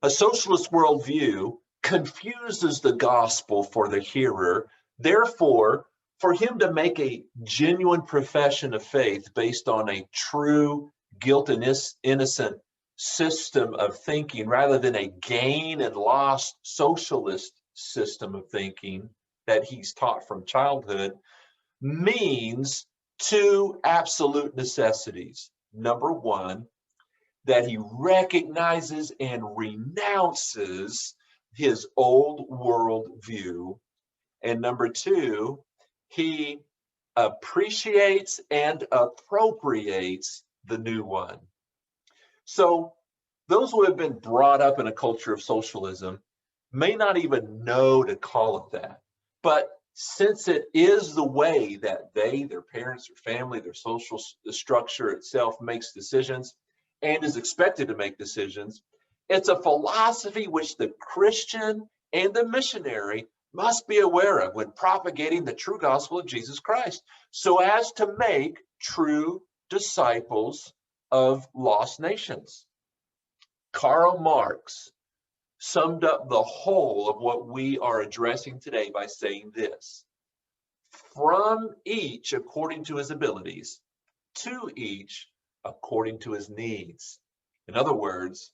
A socialist worldview confuses the gospel for the hearer. Therefore, for him to make a genuine profession of faith based on a true guilt and innocent system of thinking rather than a gain and loss socialist system of thinking that he's taught from childhood means two absolute necessities. Number one, that he recognizes and renounces his old worldview. And number two, he appreciates and appropriates the new one. So those who have been brought up in a culture of socialism may not even know to call it that. But since it is the way that they, their parents, their family, their social structure itself makes decisions and is expected to make decisions, it's a philosophy which the Christian and the missionary must be aware of when propagating the true gospel of Jesus Christ, so as to make true disciples of lost nations. Karl Marx summed up the whole of what we are addressing today by saying this: from each according to his abilities, to each according to his needs. In other words,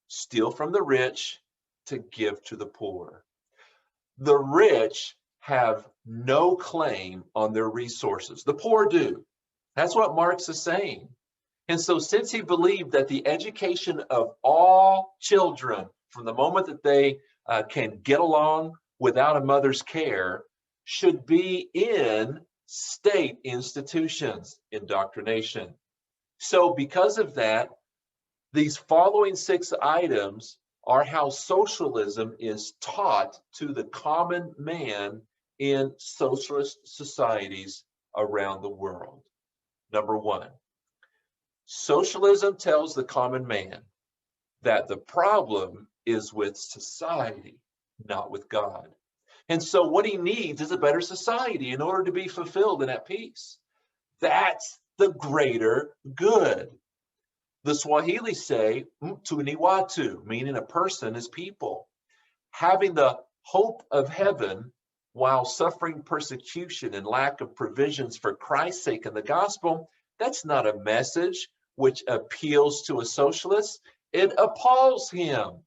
steal from the rich to give to the poor. The rich have no claim on their resources. The poor do. That's what Marx is saying. And so since he believed that the education of all children from the moment that they can get along without a mother's care should be in state institutions, indoctrination. So because of that, these following 6 items are how socialism is taught to the common man in socialist societies around the world. Number 1, socialism tells the common man that the problem is with society, not with God. And so what he needs is a better society in order to be fulfilled and at peace. That's the greater good. The Swahili say, mtu ni watu, meaning a person is people. Having the hope of heaven while suffering persecution and lack of provisions for Christ's sake in the gospel, that's not a message which appeals to a socialist. It appalls him.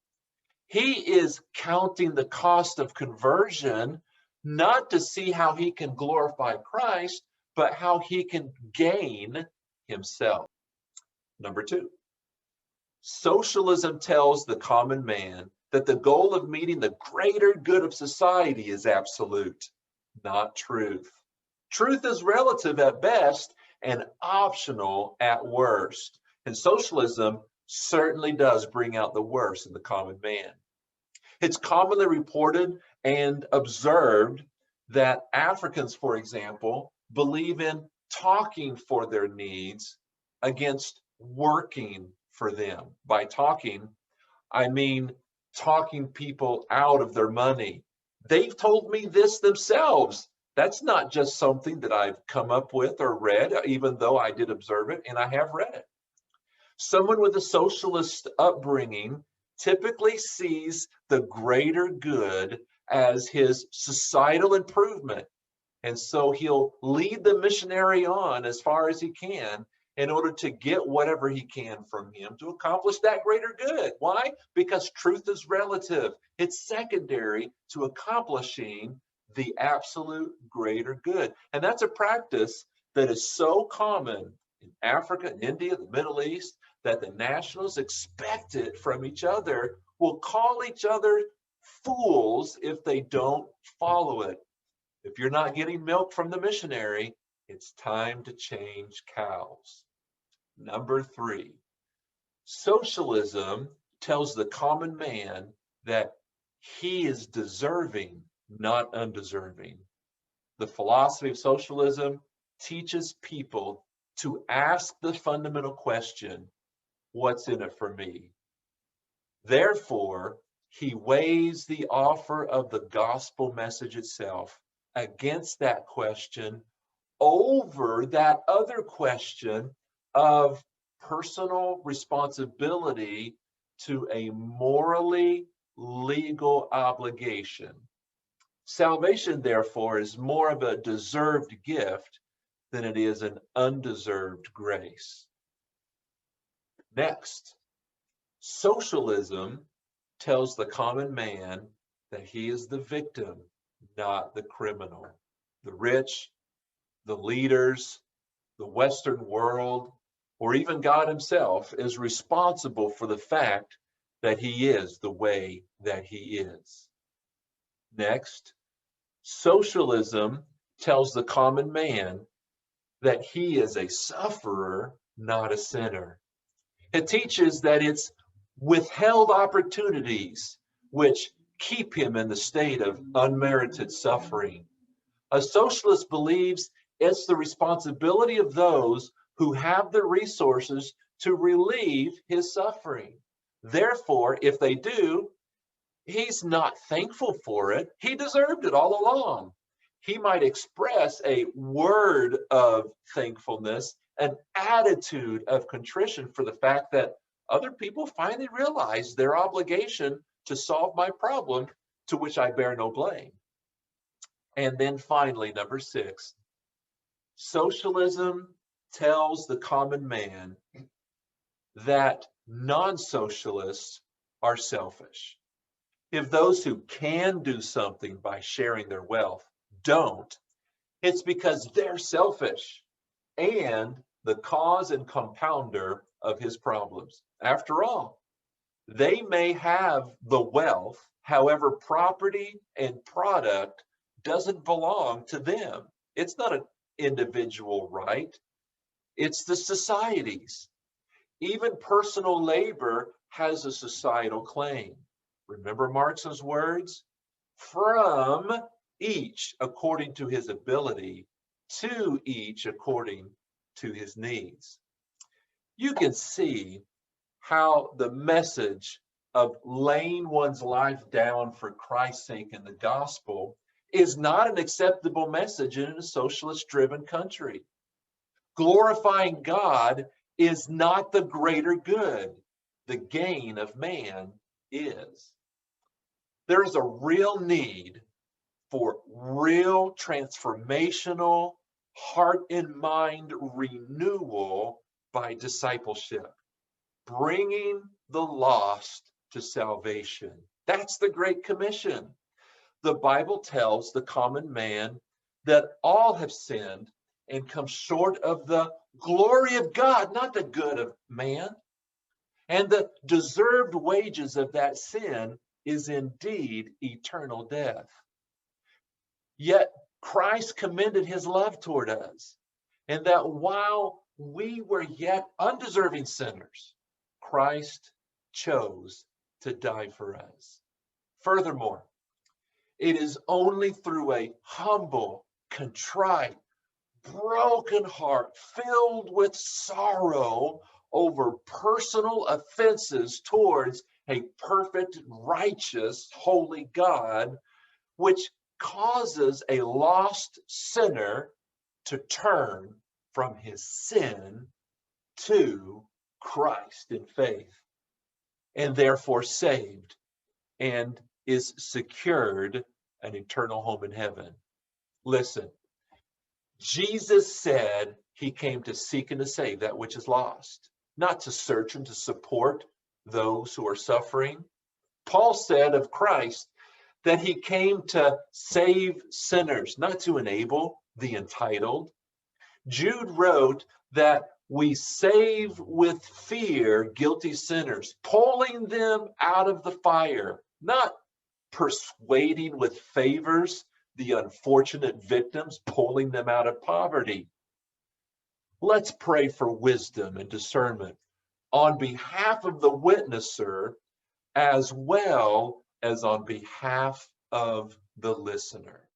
He is counting the cost of conversion, not to see how he can glorify Christ, but how he can gain himself. Number 2, socialism tells the common man that the goal of meeting the greater good of society is absolute, not truth. Truth is relative at best and optional at worst. And socialism certainly does bring out the worst in the common man. It's commonly reported and observed that Africans, for example, believe in talking for their needs against working for them. By talking, I mean talking people out of their money. They've told me this themselves. That's not just something that I've come up with or read, even though I did observe it and I have read it. Someone with a socialist upbringing typically sees the greater good as his societal improvement. And so he'll lead the missionary on as far as he can in order to get whatever he can from him to accomplish that greater good. Why? Because truth is relative. It's secondary to accomplishing the absolute greater good. And that's a practice that is so common in Africa and India, the Middle East, that the nationals expect it from each other, will call each other fools if they don't follow it. If you're not getting milk from the missionary, it's time to change cows. Number 3, socialism tells the common man that he is deserving, not undeserving. The philosophy of socialism teaches people to ask the fundamental question, what's in it for me? Therefore, he weighs the offer of the gospel message itself against that question over that other question of personal responsibility to a morally legal obligation. Salvation, therefore, is more of a deserved gift than it is an undeserved grace. Next, socialism tells the common man that he is the victim, not the criminal. The rich, the leaders, the Western world, or even God himself is responsible for the fact that he is the way that he is. Next, socialism tells the common man that he is a sufferer, not a sinner. It teaches that it's withheld opportunities which keep him in the state of unmerited suffering. A socialist believes it's the responsibility of those who have the resources to relieve his suffering. Therefore, if they do, he's not thankful for it. He deserved it all along. He might express a word of thankfulness, an attitude of contrition for the fact that other people finally realize their obligation to solve my problem, to which I bear no blame. And then finally, number 6, socialism tells the common man that non-socialists are selfish. If those who can do something by sharing their wealth don't, it's because they're selfish and the cause and compounder of his problems. After all, they may have the wealth, however, property and product doesn't belong to them. It's not an individual right, it's the society's. Even personal labor has a societal claim. Remember Marx's words? From each according to his ability, to each according to his needs. You can see how the message of laying one's life down for Christ's sake in the gospel is not an acceptable message in a socialist-driven country. Glorifying God is not the greater good. The gain of man is. There is a real need for real transformational heart and mind renewal by discipleship, bringing the lost to salvation. That's the Great Commission. The Bible tells the common man that all have sinned and come short of the glory of God, not the good of man. And the deserved wages of that sin is indeed eternal death. Yet Christ commended his love toward us, and that while we were yet undeserving sinners, Christ chose to die for us. Furthermore, it is only through a humble, contrite, broken heart filled with sorrow over personal offenses towards a perfect, righteous, holy God, which causes a lost sinner to turn from his sin to Christ in faith, and therefore saved and is secured an eternal home in heaven. Listen, Jesus said he came to seek and to save that which is lost, not to search and to support those who are suffering. Paul said of Christ that he came to save sinners, not to enable the entitled. Jude wrote that we save with fear guilty sinners, pulling them out of the fire, not persuading with favors the unfortunate victims, pulling them out of poverty. Let's pray for wisdom and discernment on behalf of the witnesser as well as on behalf of the listener.